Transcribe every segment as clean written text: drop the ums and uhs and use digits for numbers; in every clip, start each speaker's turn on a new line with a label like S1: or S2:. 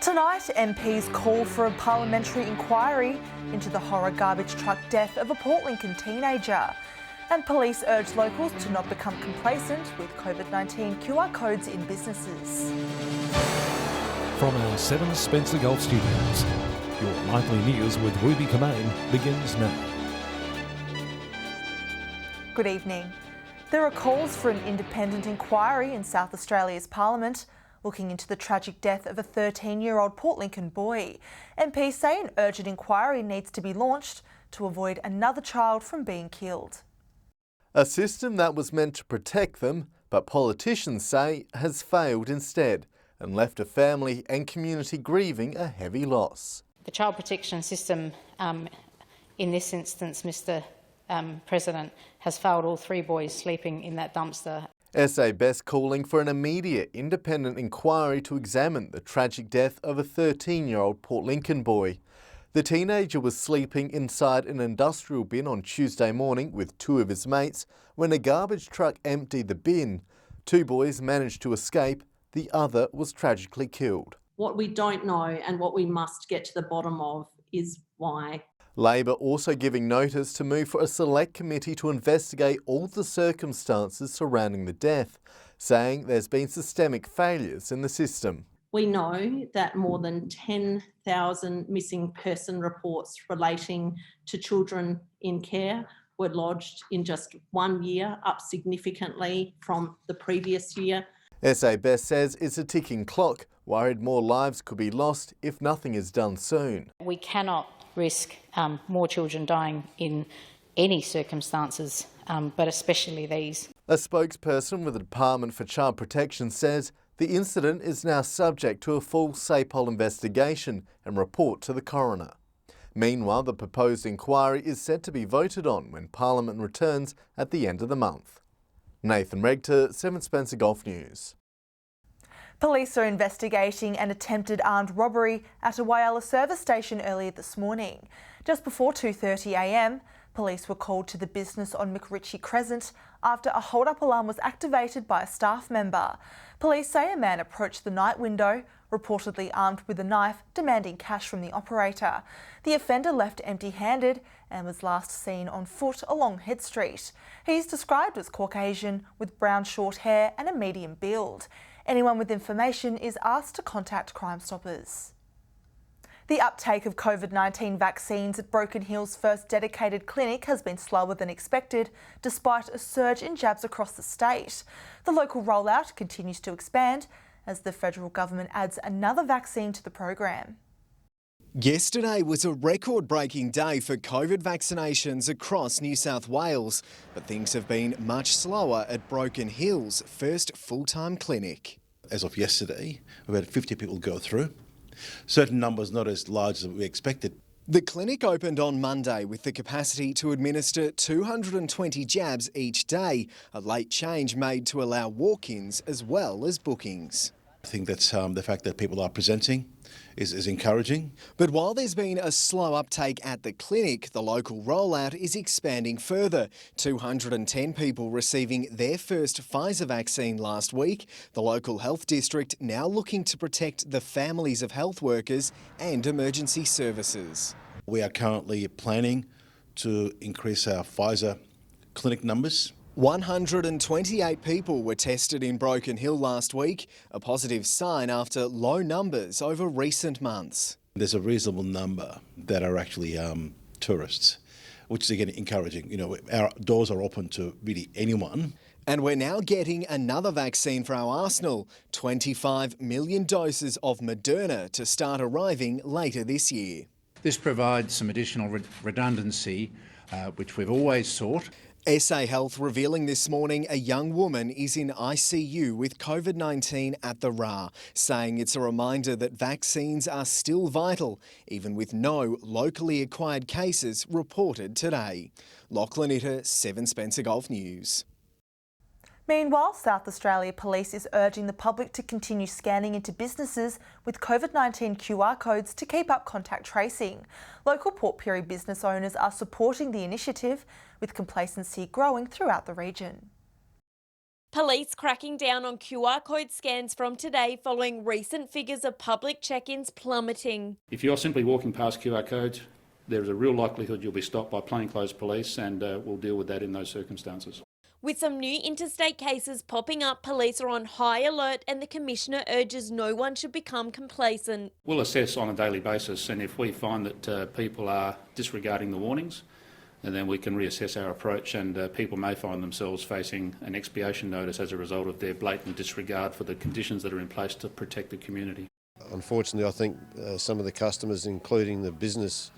S1: Tonight, MPs call for a parliamentary inquiry into the horror garbage truck death of a Port Lincoln teenager. And police urge locals to not become complacent with COVID-19 QR codes in businesses.
S2: From our 7 Spencer Golf Studios, your nightly news with Ruby Kamain begins now.
S1: Good evening. There are calls for an independent inquiry in South Australia's Parliament looking into the tragic death of a 13-year-old Port Lincoln boy. MPs say an urgent inquiry needs to be launched to avoid another child from being killed.
S3: A system that was meant to protect them, but politicians say has failed instead and left a family and community grieving a heavy loss.
S4: The child protection system, in this instance, Mr. President, has failed all 3 boys sleeping in that dumpster.
S3: SA Best calling for an immediate independent inquiry to examine the tragic death of a 13-year-old Port Lincoln boy. The teenager was sleeping inside an industrial bin on Tuesday morning with 2 of his mates when a garbage truck emptied the bin. 2 boys managed to escape, the other was tragically killed.
S5: What we don't know and what we must get to the bottom of is why.
S3: Labor also giving notice to move for a select committee to investigate all the circumstances surrounding the death, saying there's been systemic failures in the system.
S5: We know that more than 10,000 missing person reports relating to children in care were lodged in just 1 year, up significantly from the previous year.
S3: SA Best says it's a ticking clock, worried more lives could be lost if nothing is done soon.
S4: We cannot risk more children dying in any circumstances, but especially these.
S3: A spokesperson with the Department for Child Protection says the incident is now subject to a full SAPOL investigation and report to the coroner. Meanwhile, the proposed inquiry is set to be voted on when Parliament returns at the end of the month. Nathan Regter, 7 Spencer Golf News.
S1: Police are investigating an attempted armed robbery at a Whyalla service station earlier this morning. Just before 2:30 a.m, police were called to the business on McRitchie Crescent after a hold-up alarm was activated by a staff member. Police say a man approached the night window, reportedly armed with a knife, demanding cash from the operator. The offender left empty-handed and was last seen on foot along Head Street. He's described as Caucasian with brown short hair and a medium build. Anyone with information is asked to contact Crime Stoppers. The uptake of COVID-19 vaccines at Broken Hill's first dedicated clinic has been slower than expected, despite a surge in jabs across the state. The local rollout continues to expand as the federal government adds another vaccine to the program.
S6: Yesterday was a record-breaking day for COVID vaccinations across New South Wales, but things have been much slower at Broken Hill's first full-time clinic.
S7: As of yesterday, we've had 50 people go through. Certain numbers not as large as we expected.
S6: The clinic opened on Monday with the capacity to administer 220 jabs each day, a late change made to allow walk-ins as well as bookings.
S7: I think that's the fact that people are presenting is encouraging.
S6: But while there's been a slow uptake at the clinic, the local rollout is expanding further. 210 people receiving their first Pfizer vaccine last week. The local health district now looking to protect the families of health workers and emergency services.
S7: We are currently planning to increase our Pfizer clinic numbers.
S6: 128 people were tested in Broken Hill last week, a positive sign after low numbers over recent months.
S7: There's a reasonable number that are actually tourists, which is again encouraging. You know, our doors are open to really anyone.
S6: And we're now getting another vaccine for our arsenal, 25 million doses of Moderna to start arriving later this year.
S8: This provides some additional redundancy, which we've always sought.
S6: SA Health revealing this morning a young woman is in ICU with COVID-19 at the RA, saying it's a reminder that vaccines are still vital, even with no locally acquired cases reported today. Lachlan Itter, 7 Spencer Golf News.
S1: Meanwhile, South Australia Police is urging the public to continue scanning into businesses with COVID-19 QR codes to keep up contact tracing. Local Port Pirie business owners are supporting the initiative, with complacency growing throughout the region.
S9: Police cracking down on QR code scans from today following recent figures of public check-ins plummeting.
S10: If you're simply walking past QR codes, there is a real likelihood you'll be stopped by plainclothes police, and we'll deal with that in those circumstances.
S9: With some new interstate cases popping up, police are on high alert and the Commissioner urges no one should become complacent.
S10: We'll assess on a daily basis, and if we find that people are disregarding the warnings, and then we can reassess our approach, and people may find themselves facing an expiation notice as a result of their blatant disregard for the conditions that are in place to protect the community.
S11: Unfortunately, I think some of the customers, including the business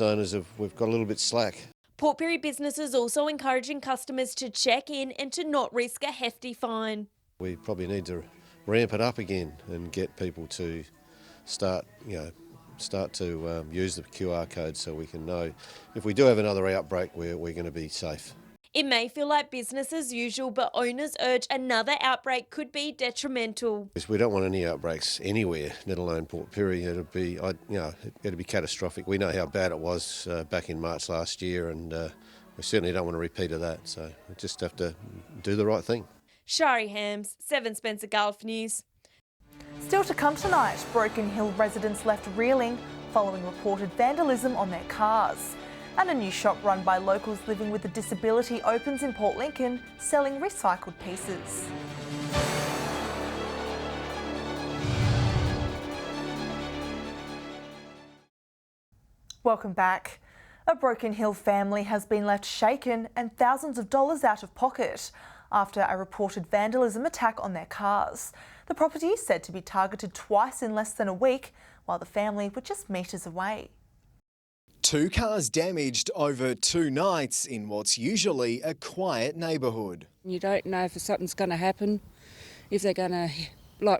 S11: owners, we've got a little bit slack.
S9: Port Pirie businesses also encouraging customers to check in and to not risk a hefty fine.
S11: We probably need to ramp it up again and get people to start to use the QR code so we can know if we do have another outbreak, we're going to be safe.
S9: It may feel like business as usual, but owners urge another outbreak could be detrimental.
S11: We don't want any outbreaks anywhere, let alone Port Pirie. It'd be catastrophic. We know how bad it was back in March last year, and we certainly don't want a repeat of that. So we just have to do the right thing.
S9: Shari Hams, 7 Spencer Gulf News.
S1: Still to come tonight, Broken Hill residents left reeling following reported vandalism on their cars. And a new shop run by locals living with a disability opens in Port Lincoln, selling recycled pieces. Welcome back. A Broken Hill family has been left shaken and thousands of dollars out of pocket after a reported vandalism attack on their cars. The property is said to be targeted twice in less than a week, while the family were just metres away.
S6: 2 cars damaged over 2 nights in what's usually a quiet neighbourhood.
S12: You don't know if something's going to happen, if they're going to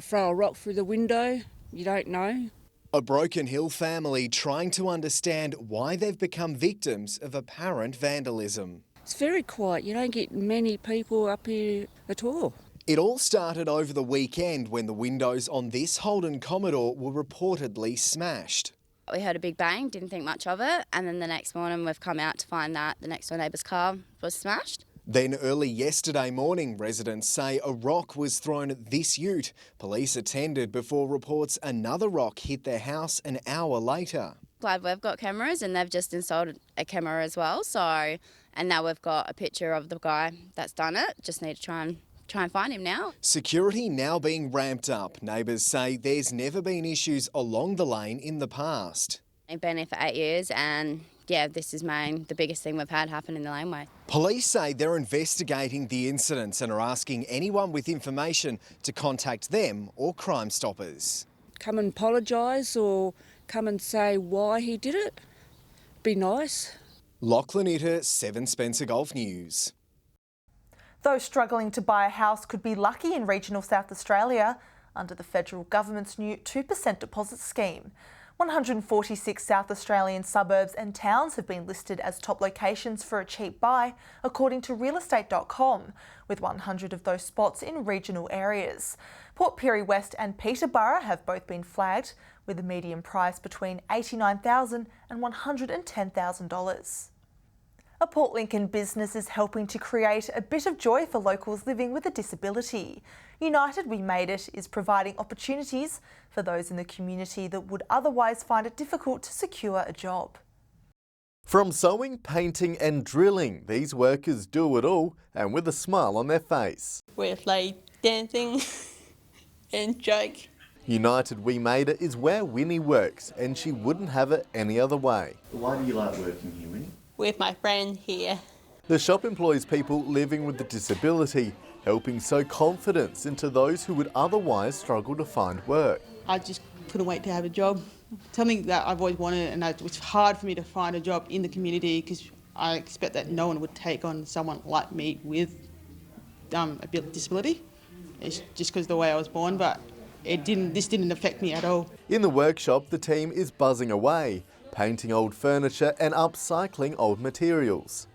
S12: throw a rock through the window. You don't know.
S6: A Broken Hill family trying to understand why they've become victims of apparent vandalism.
S12: It's very quiet. You don't get many people up here at all.
S6: It all started over the weekend when the windows on this Holden Commodore were reportedly smashed.
S13: We heard a big bang, didn't think much of it, and then the next morning we've come out to find that the next door neighbour's car was smashed.
S6: Then early yesterday morning, residents say a rock was thrown at this ute. Police attended before reports another rock hit their house an hour later.
S13: Glad we've got cameras and they've just installed a camera as well, and now we've got a picture of the guy that's done it. Just need to try and find him now. Security now being ramped up. Neighbours say there's never been issues along the lane in the past. I've been here for 8 years and yeah, this is the biggest thing we've had happen in the laneway. Police say they're investigating the incidents and are asking anyone with information to contact them or Crime Stoppers.
S12: Come and apologise or come and say why he did it. Be nice.
S6: Lachlan Itter, 7 Spencer Gulf News.
S1: Those struggling to buy a house could be lucky in regional South Australia under the federal government's new 2% deposit scheme. 146 South Australian suburbs and towns have been listed as top locations for a cheap buy, according to realestate.com, with 100 of those spots in regional areas. Port Pirie West and Peterborough have both been flagged, with a median price between $89,000 and $110,000. A Port Lincoln business is helping to create a bit of joy for locals living with a disability. United We Made It is providing opportunities for those in the community that would otherwise find it difficult to secure a job.
S3: From sewing, painting and drilling, these workers do it all and with a smile on their face.
S14: We're like dancing and joke.
S3: United We Made It is where Winnie works and she wouldn't have it any other way.
S15: Why do you like working here, Winnie?
S14: With my friend here.
S3: The shop employs people living with a disability, helping sow confidence into those who would otherwise struggle to find work.
S16: I just couldn't wait to have a job. Something that I've always wanted, and it's hard for me to find a job in the community because I expect that no one would take on someone like me with a bit of disability. It's just because of the way I was born, but this didn't affect me at all.
S3: In the workshop, the team is buzzing away, painting old furniture and upcycling old materials.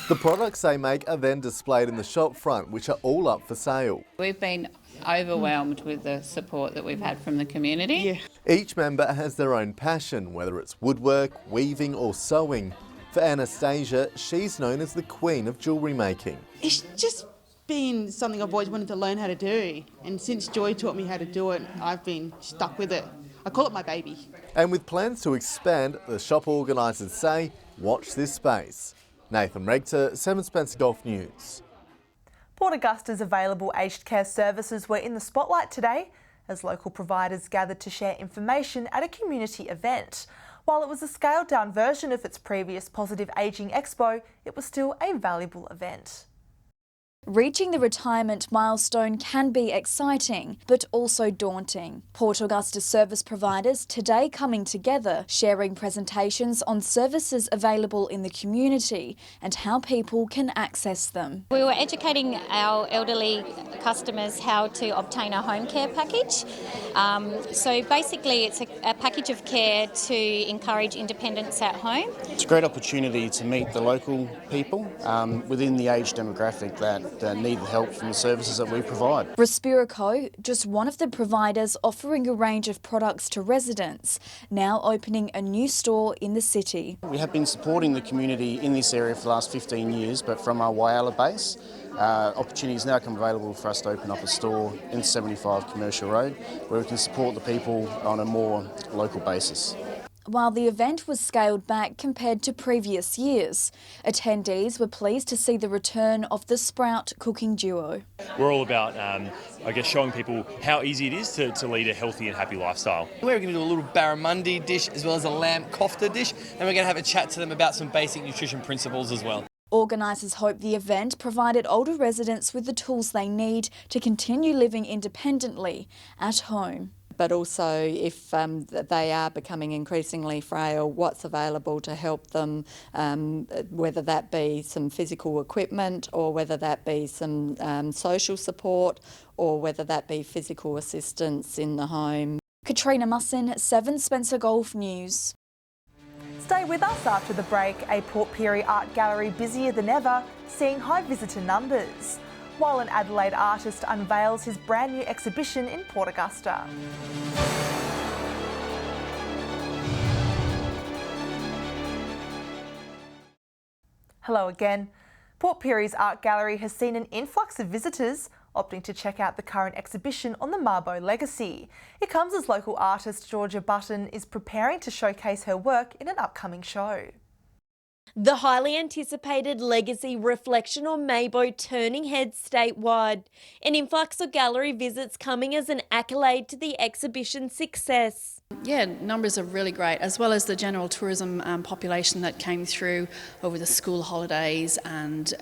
S3: The products they make are then displayed in the shop front, which are all up for sale.
S17: We've been overwhelmed with the support that we've had from the community.
S3: Each member has their own passion, whether it's woodwork, weaving or sewing. For Anastasia, she's known as the queen of jewellery making.
S16: It's just been something I've always wanted to learn how to do, and since Joy taught me how to do it, I've been stuck with it. I call it my baby.
S3: And with plans to expand, the shop organisers say, watch this space. Nathan Regter, 7 Spencer Golf News.
S1: Port Augusta's available aged care services were in the spotlight today as local providers gathered to share information at a community event. While it was a scaled-down version of its previous Positive Ageing Expo, it was still a valuable event.
S18: Reaching the retirement milestone can be exciting, but also daunting. Port Augusta service providers today coming together, sharing presentations on services available in the community and how people can access them.
S19: We were educating our elderly customers how to obtain a home care package. So basically it's a package of care to encourage independence at home.
S20: It's a great opportunity to meet the local people within the age demographic that need the help from the services that we provide.
S18: Respirico, just one of the providers offering a range of products to residents, now opening a new store in the city.
S20: We have been supporting the community in this area for the last 15 years, but from our Whyalla base, opportunities now come available for us to open up a store in 75 Commercial Road where we can support the people on a more local basis.
S18: While the event was scaled back compared to previous years, attendees were pleased to see the return of the Sprout cooking duo.
S21: We're all about, showing people how easy it is to lead a healthy and happy lifestyle.
S22: We're going to do a little barramundi dish as well as a lamb kofta dish, and we're going to have a chat to them about some basic nutrition principles as well.
S18: Organisers hope the event provided older residents with the tools they need to continue living independently at home.
S23: But also if they are becoming increasingly frail, what's available to help them, whether that be some physical equipment or whether that be some social support or whether that be physical assistance in the home.
S18: Katrina Mussin, 7 Spencer Golf News.
S1: Stay with us after the break. A Port Pirie art gallery busier than ever, seeing high visitor numbers, while an Adelaide artist unveils his brand new exhibition in Port Augusta. Hello again. Port Pirie's art gallery has seen an influx of visitors opting to check out the current exhibition on the Mabo legacy. It comes as local artist Georgia Button is preparing to showcase her work in an upcoming show.
S9: The highly anticipated legacy reflection on Mabo turning heads statewide. An influx of gallery visits coming as an accolade to the exhibition's success.
S24: Yeah, numbers are really great, as well as the general tourism population that came through over the school holidays and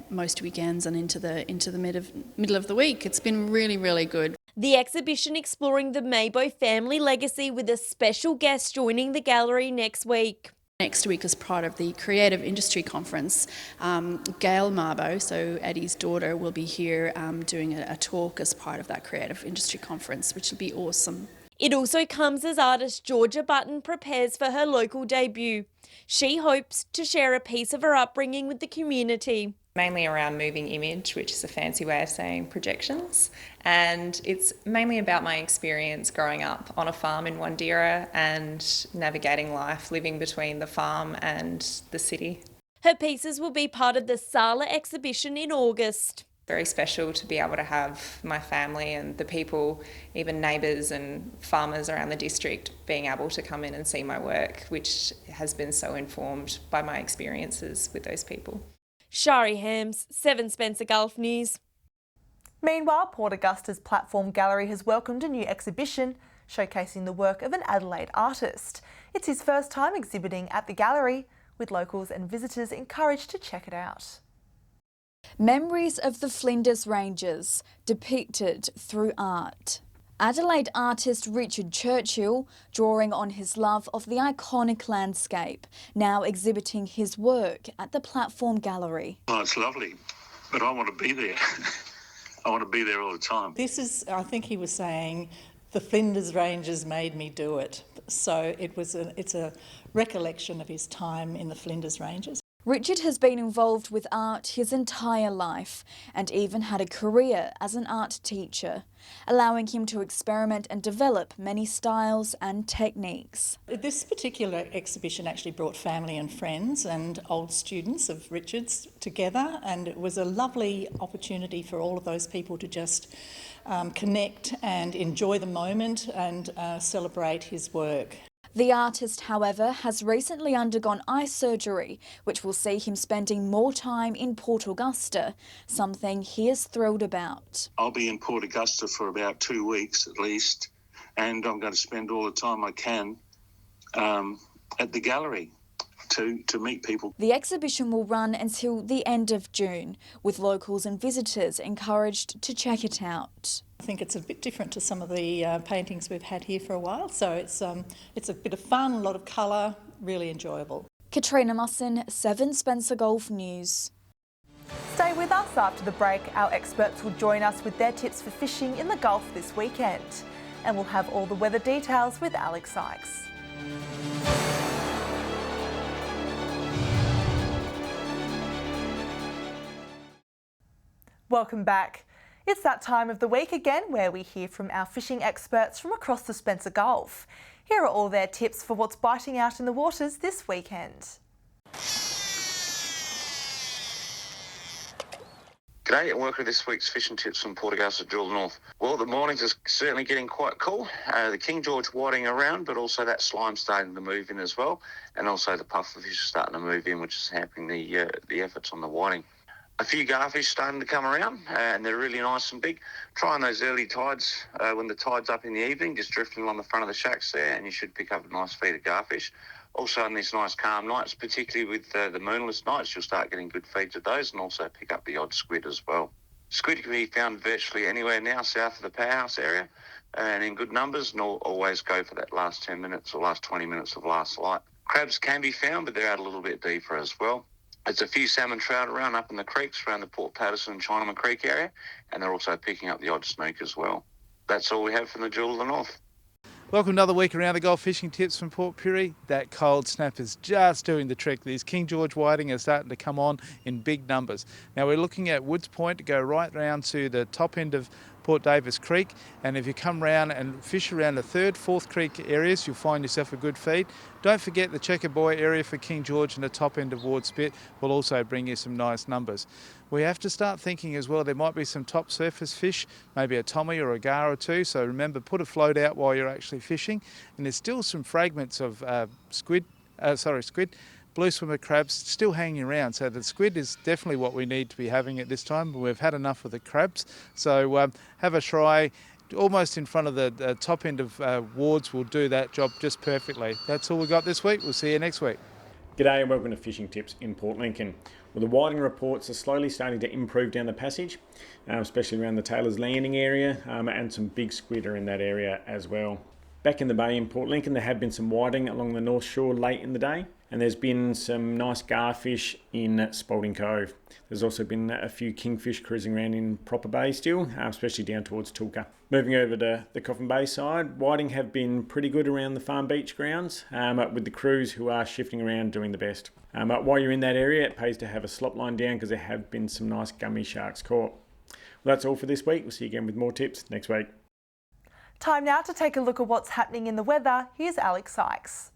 S24: most weekends and into the middle of the week. It's been really, really good.
S9: The exhibition exploring the Mabo family legacy with a special guest joining the gallery next week.
S24: Next week, as part of the Creative Industry Conference, Gail Mabo, so Eddie's daughter, will be here doing a talk as part of that Creative Industry Conference, which will be awesome.
S9: It also comes as artist Georgia Button prepares for her local debut. She hopes to share a piece of her upbringing with the community.
S25: Mainly around moving image, which is a fancy way of saying projections. And it's mainly about my experience growing up on a farm in Wandera and navigating life, living between the farm and the city.
S9: Her pieces will be part of the Sala exhibition in August.
S25: Very special to be able to have my family and the people, even neighbours and farmers around the district, being able to come in and see my work, which has been so informed by my experiences with those people.
S9: Shari Hams, 7 Spencer Golf News.
S1: Meanwhile, Port Augusta's Platform Gallery has welcomed a new exhibition showcasing the work of an Adelaide artist. It's his first time exhibiting at the gallery, with locals and visitors encouraged to check it out.
S18: Memories of the Flinders Ranges, depicted through art. Adelaide artist Richard Churchill, drawing on his love of the iconic landscape, now exhibiting his work at the Platform Gallery.
S26: Oh, it's lovely, but I want to be there. I want to be there all the time.
S27: This is, I think he was saying, the Flinders Ranges made me do it. So it's a recollection of his time in the Flinders Ranges.
S18: Richard has been involved with art his entire life and even had a career as an art teacher, allowing him to experiment and develop many styles and techniques.
S27: This particular exhibition actually brought family and friends and old students of Richard's together, and it was a lovely opportunity for all of those people to just connect and enjoy the moment and celebrate his work.
S18: The artist, however, has recently undergone eye surgery, which will see him spending more time in Port Augusta, something he is thrilled about.
S26: I'll be in Port Augusta for about 2 weeks at least, and I'm going to spend all the time I can at the gallery to meet people.
S18: The exhibition will run until the end of June, with locals and visitors encouraged to check it out.
S27: I think it's a bit different to some of the paintings we've had here for a while, so it's a bit of fun, a lot of colour, really enjoyable.
S18: Katrina Musson, 7 Spencer Golf News.
S1: Stay with us after the break. Our experts will join us with their tips for fishing in the Gulf this weekend. And we'll have all the weather details with Alex Sykes. Welcome back. It's that time of the week again where we hear from our fishing experts from across the Spencer Gulf. Here are all their tips for what's biting out in the waters this weekend.
S2: G'day and welcome to this week's fishing tips from Port Augusta, Jewel North. Well, the mornings are certainly getting quite cool. The King George whiting around, but also that slime starting to move in as well. And also the pufferfish are starting to move in, which is hampering the efforts on the whiting. A few garfish starting to come around, and they're really nice and big. Try on those early tides, when the tide's up in the evening, just drifting along the front of the shacks there, and you should pick up a nice feed of garfish. Also on these nice calm nights, particularly with the moonless nights, you'll start getting good feeds of those, and also pick up the odd squid as well. Squid can be found virtually anywhere now south of the powerhouse area, and in good numbers, and always go for that last 10 minutes or last 20 minutes of last light. Crabs can be found, but they're out a little bit deeper as well. There's a few salmon trout around up in the creeks around the Port Patterson and Chinaman Creek area, and they're also picking up the odd snook as well. That's all we have from the Jewel of the North.
S4: Welcome another week around the Gulf fishing tips from Port Pirie. That cold snap is just doing the trick. These King George whiting are starting to come on in big numbers. Now we're looking at Woods Point to go right round to the top end of Port Davis Creek, and if you come round and fish around the 3rd, 4th Creek areas, you'll find yourself a good feed. Don't forget the Checker Buoy area for King George and the top end of Ward Spit will also bring you some nice numbers. We have to start thinking as well, there might be some top surface fish, maybe a tommy or a gar or two, so remember, put a float out while you're actually fishing. And there's still some fragments of squid, blue swimmer crabs still hanging around, so the squid is definitely what we need to be having at this time. We've had enough of the crabs, so have a try almost in front of the top end of wards will do that job just perfectly. That's all we got this week. We'll see you next week.
S5: G'day and welcome to Fishing Tips in Port Lincoln. Well, the whiting reports are slowly starting to improve down the passage, especially around the Taylor's Landing area, and some big squid are in that area as well. Back in the bay in Port Lincoln, there have been some whiting along the North Shore late in the day, and there's been some nice garfish in Spalding Cove. There's also been a few kingfish cruising around in Proper Bay still, especially down towards Tulka. Moving over to the Coffin Bay side, whiting have been pretty good around the Farm Beach grounds, with the crews who are shifting around doing the best. While you're in that area, it pays to have a slop line down because there have been some nice gummy sharks caught. Well, that's all for this week. We'll see you again with more tips next week.
S1: Time now to take a look at what's happening in the weather. Here's Alex Sykes.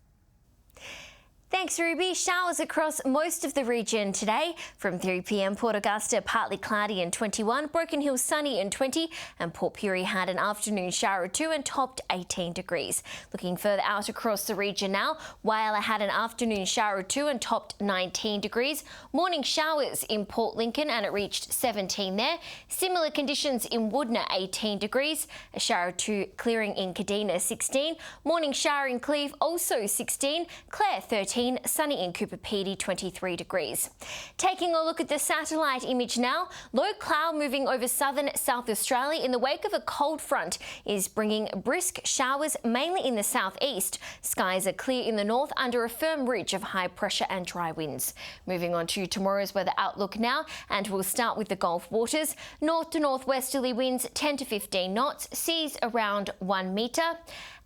S7: Thanks, Ruby. Showers across most of the region today. From 3 p.m, Port Augusta partly cloudy and 21, Broken Hill sunny and 20, and Port Pirie had an afternoon shower or two and topped 18 degrees. Looking further out across the region now, Whyalla had an afternoon shower or two and topped 19 degrees. Morning showers in Port Lincoln and it reached 17 there. Similar conditions in Woodner, 18 degrees. A shower or two clearing in Kadina, 16. Morning shower in Cleve, also 16. Clare, 13. Sunny in Cooper Pedy, 23 degrees. Taking a look at the satellite image now, low cloud moving over southern South Australia in the wake of a cold front is bringing brisk showers mainly in the southeast. Skies are clear in the north under a firm ridge of high pressure and dry winds. Moving on to tomorrow's weather outlook now, and we'll start with the Gulf waters. North to northwesterly winds 10 to 15 knots, seas around 1 metre.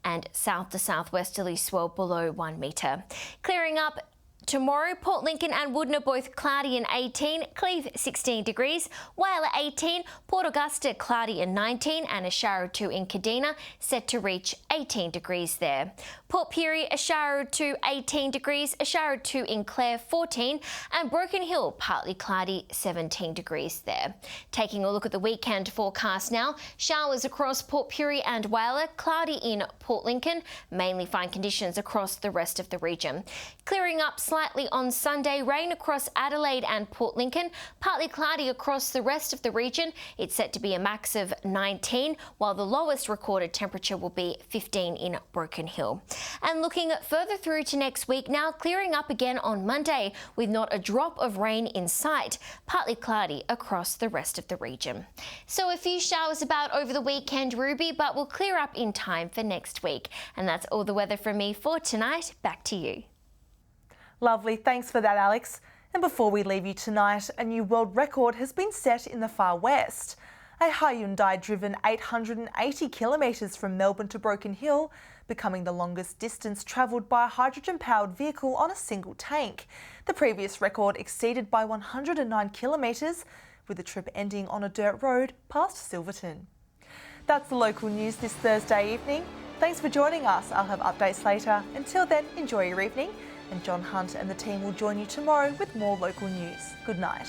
S7: And south to southwesterly swell below 1 metre. Clearing up tomorrow, Port Lincoln and Woodner both cloudy and 18, Cleve 16 degrees, Whyalla 18, Port Augusta cloudy and 19, and a shower or two in Kadina set to reach 18 degrees there. Port Pirie, a shower or two 18 degrees, a shower or two in Clare 14, and Broken Hill partly cloudy 17 degrees there. Taking a look at the weekend forecast now, showers across Port Pirie and Whyalla, cloudy in Port Lincoln, mainly fine conditions across the rest of the region. Clearing up slightly on Sunday, rain across Adelaide and Port Lincoln, partly cloudy across the rest of the region. It's set to be a max of 19, while the lowest recorded temperature will be 15 in Broken Hill. And looking further through to next week now, clearing up again on Monday with not a drop of rain in sight, partly cloudy across the rest of the region. So a few showers about over the weekend, Ruby, but will clear up in time for next week. And that's all the weather from me for tonight. Back to you.
S1: Lovely, thanks for that, Alex. And before we leave you tonight, a new world record has been set in the far west. A Hyundai driven 880 kilometres from Melbourne to Broken Hill, becoming the longest distance travelled by a hydrogen-powered vehicle on a single tank. The previous record exceeded by 109 kilometres, with the trip ending on a dirt road past Silverton. That's the local news this Thursday evening. Thanks for joining us. I'll have updates later. Until then, enjoy your evening. And John Hunt and the team will join you tomorrow with more local news. Good night.